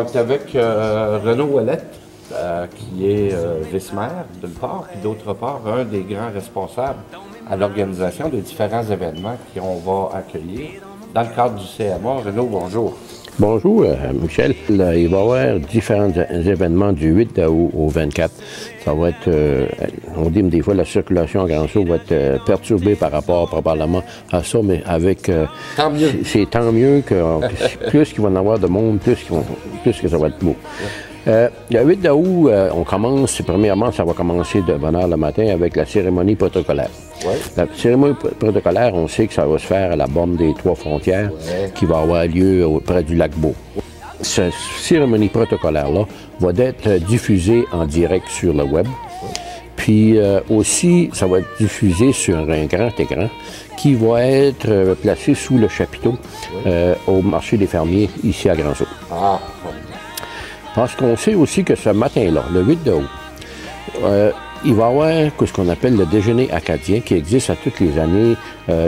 Donc, avec Renaud Ouellette, qui est vice-maire, d'une part, puis d'autre part, un des grands responsables à l'organisation de différents événements qu'on va accueillir dans le cadre du CMA. Renaud, bonjour. Bonjour, Michel. Il va y avoir différents événements du 8 août au 24. Ça va être, on dit des fois, la circulation à Grand-Sault va être perturbée par rapport probablement à ça, mais avec... Tant mieux. C'est tant mieux que plus qu'il va y en avoir de monde, plus que ça va être beau. Le 8 août, on commence, premièrement, ça va commencer de bonne heure le matin avec la cérémonie protocolaire. Ouais. La cérémonie protocolaire, on sait que ça va se faire à la borne des Trois-Frontières, qui va avoir lieu près du lac Beau. Cette cérémonie protocolaire-là va être diffusée en direct sur le web. Puis aussi, ça va être diffusé sur un grand écran qui va être placé sous le chapiteau au marché des fermiers ici à Grand-Sault. Ah. Parce qu'on sait aussi que ce matin-là, le 8 août, il va y avoir ce qu'on appelle le déjeuner acadien qui existe à toutes les années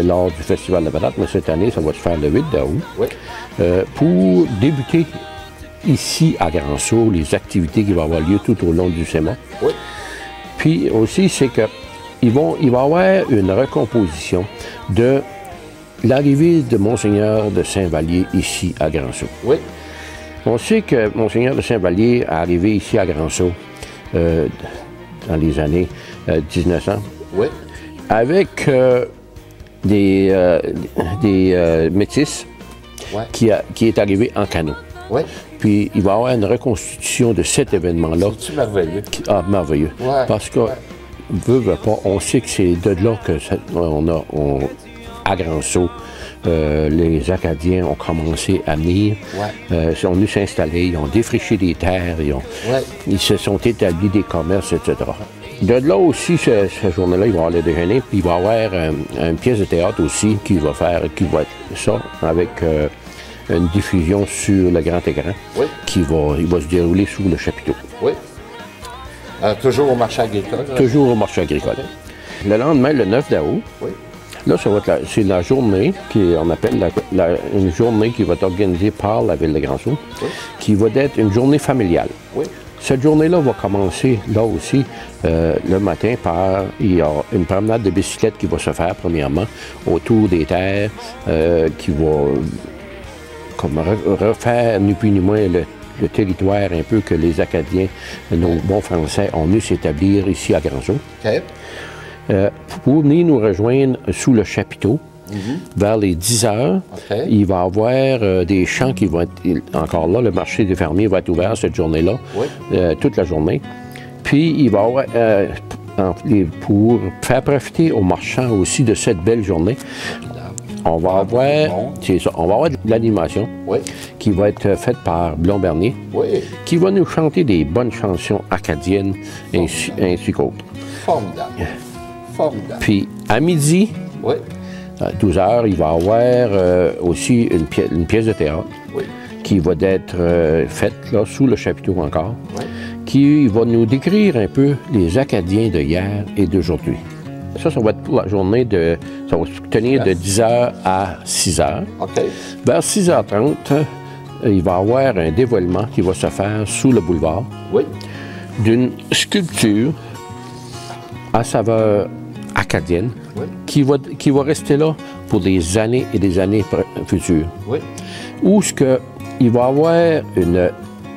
lors du Festival de patates, mais cette année, ça va se faire le 8 août. Oui. Pour débuter ici à Grand-Sault les activités qui vont avoir lieu tout au long du CMA. Oui. Puis aussi, c'est qu'il va y avoir une recomposition de l'arrivée de Monseigneur de Saint-Vallier ici à Grand-Sault. Oui. On sait que Monseigneur de Saint-Vallier est arrivé ici à Grand-Sault dans les années 1900, Oui. avec des métis qui est arrivé en canot. Oui. Puis il va y avoir une reconstitution de cet événement-là. C'est merveilleux. Merveilleux. Ouais. Parce que, veut pas, on sait que c'est de là que à Grand-Sault, les Acadiens ont commencé à venir, ils sont venus s'installer, ils ont défriché des terres, ils se sont établis des commerces, etc. De là aussi, ce journée-là, il va y avoir le déjeuner, puis il va y avoir une pièce de théâtre aussi qui va être ça avec une diffusion sur le grand écran il va se dérouler sous le chapiteau. Oui. Toujours au marché agricole. Toujours au marché agricole. Le lendemain, le 9 août, là, c'est la journée qu'on appelle une journée qui va être organisée par la Ville de Grand-Sault, qui va être une journée familiale. Oui. Cette journée-là va commencer, là aussi, le matin il y a une promenade de bicyclette qui va se faire, premièrement, autour des terres, qui va refaire, ni plus ni moins, le territoire un peu que les Acadiens, nos bons Français, ont dû s'établir ici à Grand-Sault. OK. Pour venir nous rejoindre sous le chapiteau, vers les 10 heures, il va y avoir des champs qui vont être, encore là, le marché des fermiers va être ouvert cette journée-là, toute la journée. Puis il va y avoir, pour faire profiter aux marchands aussi de cette belle journée, on va avoir de l'animation qui va être faite par Blond Bernier, qui va nous chanter des bonnes chansons acadiennes ainsi qu'autres. Formidable. Formidable. Puis, à midi, à 12 heures, il va y avoir aussi une pièce de théâtre qui va être faite là, sous le chapiteau encore, qui va nous décrire un peu les Acadiens de hier et d'aujourd'hui. Ça va être pour la journée ça va se tenir de 10 heures à 6 heures. Vers 6h30, il va y avoir un dévoilement qui va se faire sous le boulevard d'une sculpture à saveur acadienne qui va rester là pour des années et des années futures. Où il va y avoir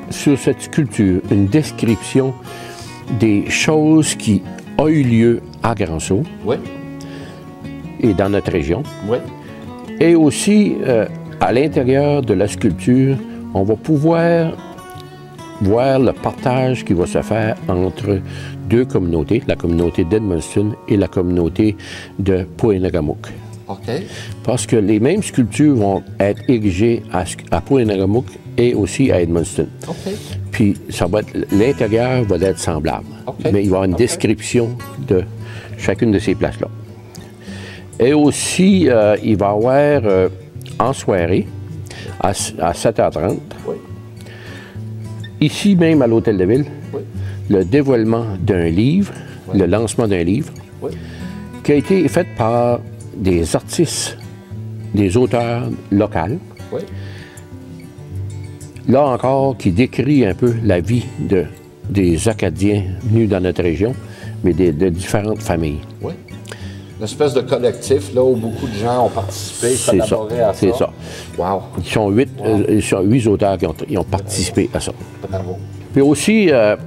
sur cette sculpture une description des choses qui ont eu lieu à Grand-Sault et dans notre région. Et aussi, à l'intérieur de la sculpture, on va pouvoir voir le partage qui va se faire entre deux communautés, la communauté d'Edmundston et la communauté de Poe-Nagamuk. Parce que les mêmes sculptures vont être érigées à Poe-Nagamuk et aussi à Edmundston. Puis l'intérieur va être semblable. Mais il va y avoir une description de chacune de ces places-là. Et aussi, il va y avoir en soirée, à 7h30, ici même à l'Hôtel de Ville, le dévoilement d'un livre, le lancement d'un livre, qui a été fait par des artistes, des auteurs locaux, là encore, qui décrit un peu la vie des Acadiens venus dans notre région, mais de différentes familles. Oui. Une espèce de collectif, là, où beaucoup de gens ont participé, collaboré à ça. C'est ça. Wow. Ils sont 8 auteurs qui ont participé à ça. Bravo. Puis aussi, il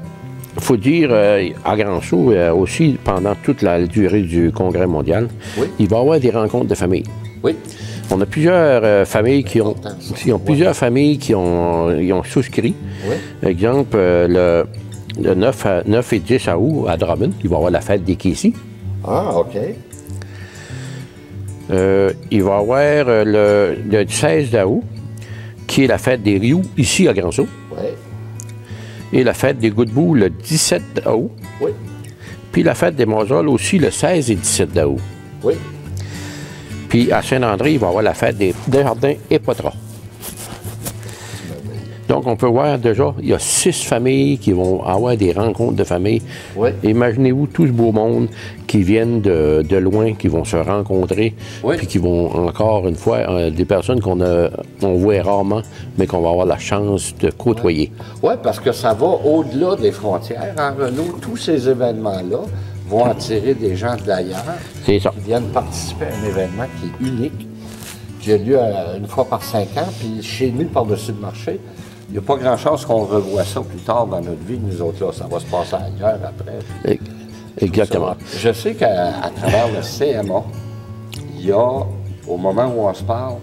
faut dire, à Grand-Sault, aussi, pendant toute la durée du Congrès mondial, il va y avoir des rencontres de famille. Oui. On a plusieurs familles qui ont souscrit. Oui. Exemple, le 9 et 10 août à Drummond, il va y avoir la fête des Casey. Ah, OK. Il va y avoir le 16 août, qui est la fête des Rioux, ici à Grand-Sault. Oui. Et la fête des Godbout le 17 août. Oui. Puis la fête des Mozoles aussi le 16 et 17 août. Oui. Puis à Saint-André, il va y avoir la fête des Desjardins et Poitras. Donc, on peut voir déjà, il y a 6 familles qui vont avoir des rencontres de famille. Oui. Imaginez-vous tout ce beau monde qui viennent de loin, qui vont se rencontrer, puis qui vont, encore une fois, des personnes qu'on voit rarement, mais qu'on va avoir la chance de côtoyer. Oui, parce que ça va au-delà des frontières. En Renault, tous ces événements-là vont attirer des gens d'ailleurs qui viennent participer à un événement qui est unique, qui a lieu une fois par 5 ans, puis chez nous, par-dessus le marché. Il n'y a pas grand-chose qu'on revoie ça plus tard dans notre vie, nous autres, là. Ça va se passer ailleurs après. Exactement. Je sais qu'à travers le CMA, il y a, au moment où on se parle,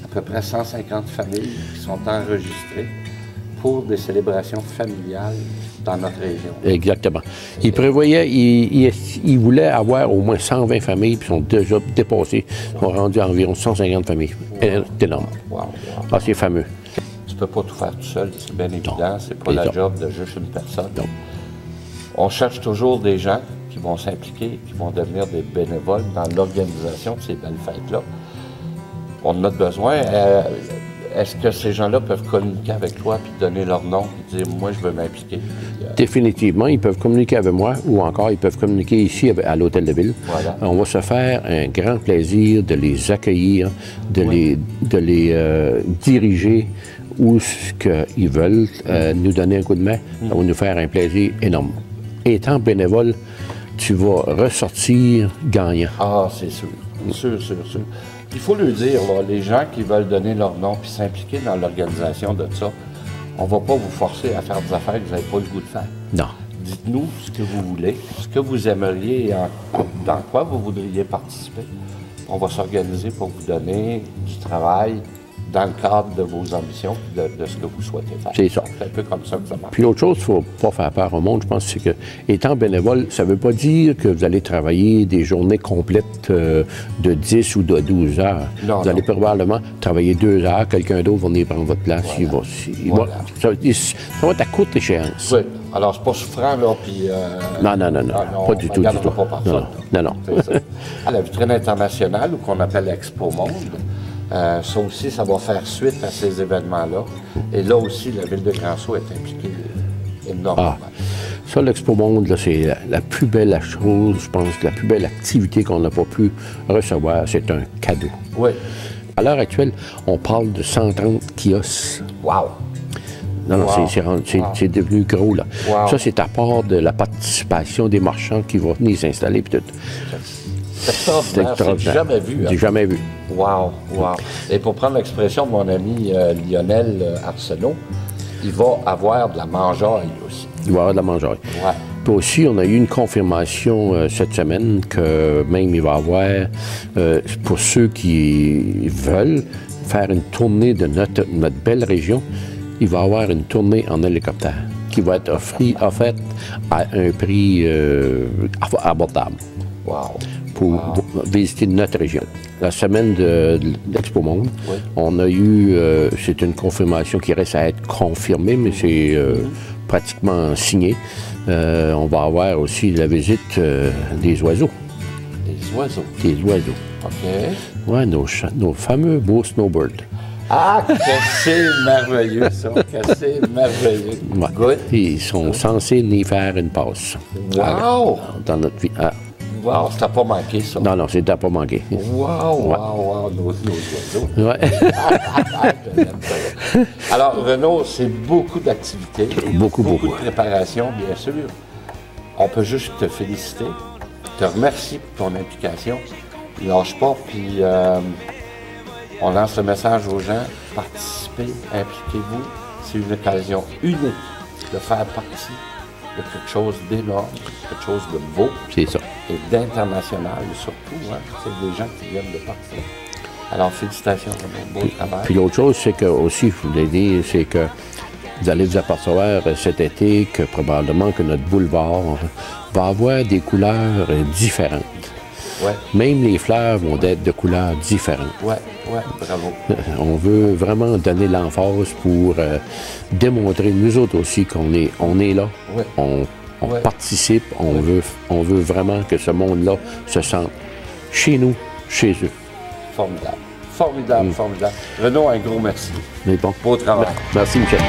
à peu près 150 familles qui sont enregistrées pour des célébrations familiales dans notre région. Exactement. Il prévoyait, il voulait avoir au moins 120 familles, puis ils sont déjà dépassés. Ils sont rendus à environ 150 familles. C'est énorme. Ah, c'est fameux. Tu ne peux pas tout faire tout seul, c'est bien évident. C'est pas la job de juste une personne. Non. On cherche toujours des gens qui vont s'impliquer, qui vont devenir des bénévoles dans l'organisation de ces belles fêtes-là. On en a besoin. Est-ce que ces gens-là peuvent communiquer avec toi puis donner leur nom et dire « moi, je veux m'impliquer ». Définitivement, ils peuvent communiquer avec moi ou encore ils peuvent communiquer ici à l'Hôtel de Ville. Voilà. On va se faire un grand plaisir de les accueillir, de les diriger où ce qu'ils veulent, nous donner un coup de main. Ça va nous faire un plaisir énorme. Étant bénévole, tu vas ressortir gagnant. Ah, c'est sûr. Sûr. Il faut le dire, là, les gens qui veulent donner leur nom puis s'impliquer dans l'organisation de ça, on ne va pas vous forcer à faire des affaires que vous n'avez pas le goût de faire. Non. Dites-nous ce que vous voulez, ce que vous aimeriez et dans quoi vous voudriez participer. On va s'organiser pour vous donner du travail dans le cadre de vos ambitions et de ce que vous souhaitez faire. C'est ça. C'est un peu comme ça que ça marche. Puis l'autre chose, il ne faut pas faire peur au monde, je pense, c'est que, étant bénévole, ça ne veut pas dire que vous allez travailler des journées complètes de 10 ou de 12 heures. Non, vous allez probablement travailler 2 heures, quelqu'un d'autre va venir prendre votre place. Voilà. Ça va être à courte échéance. Oui. Alors, c'est pas souffrant, là, puis... Non, pas du tout. Pas personne, non. C'est ça. À la vitrine internationale, ou qu'on appelle Expo Monde, ça aussi, ça va faire suite à ces événements-là. Et là aussi, la ville de Grand-Sault est impliquée énormément. Ça, l'Expo Monde, là, c'est la plus belle chose, je pense, la plus belle activité qu'on n'a pas pu recevoir. C'est un cadeau. Oui. À l'heure actuelle, on parle de 130 kiosques. Wow! Non, c'est devenu gros, là. Wow. Ça, c'est à part de la participation des marchands qui vont venir s'installer, puis tout. C'est extraordinaire. C'est jamais vu. J'ai jamais vu. Wow. Et pour prendre l'expression de mon ami Lionel Arsenault, il va avoir de la mangeaille aussi. Il va avoir de la mangeaille. Ouais. Puis aussi, on a eu une confirmation cette semaine que même il va y avoir, pour ceux qui veulent faire une tournée de notre belle région, il va y avoir une tournée en hélicoptère qui va être offerte à un prix abordable. Wow. Pour visiter notre région. La semaine de l'Expo Monde, on a eu, c'est une confirmation qui reste à être confirmée, mais c'est pratiquement signé. On va avoir aussi la visite des oiseaux. Des oiseaux? Des oiseaux. OK. Oui, nos fameux beaux snowbirds. Ah, que c'est merveilleux, ça. Que c'est merveilleux. Ouais. Good. Ils sont censés y faire une passe. Wow! Dans notre vie. Wow, ça t'a pas manqué, ça. Non, non, c'était pas manqué. Wow, nos oiseaux. Ouais. Alors, Renaud, c'est beaucoup d'activités. Beaucoup. De préparation, bien sûr. On peut juste te féliciter, te remercier pour ton implication. Lâche pas, puis on lance le message aux gens. Participez, impliquez-vous. C'est une occasion unique de faire partie de quelque chose d'énorme, quelque chose de beau. C'est ça. Et d'international, surtout. Hein? C'est des gens qui viennent de partout. Alors, félicitations, beau travail. Puis l'autre chose, c'est que aussi, je voulais dire, c'est que vous allez vous apercevoir cet été que probablement que notre boulevard va avoir des couleurs différentes. Ouais. Même les fleurs vont être de couleurs différentes. Ouais, bravo. On veut vraiment donner l'emphase pour démontrer, nous autres aussi, qu'on est là. Ouais. On participe, on veut vraiment que ce monde-là se sente chez nous, chez eux. Formidable. Renaud, un gros merci. Mais bon. Beau travail. Merci, Michel.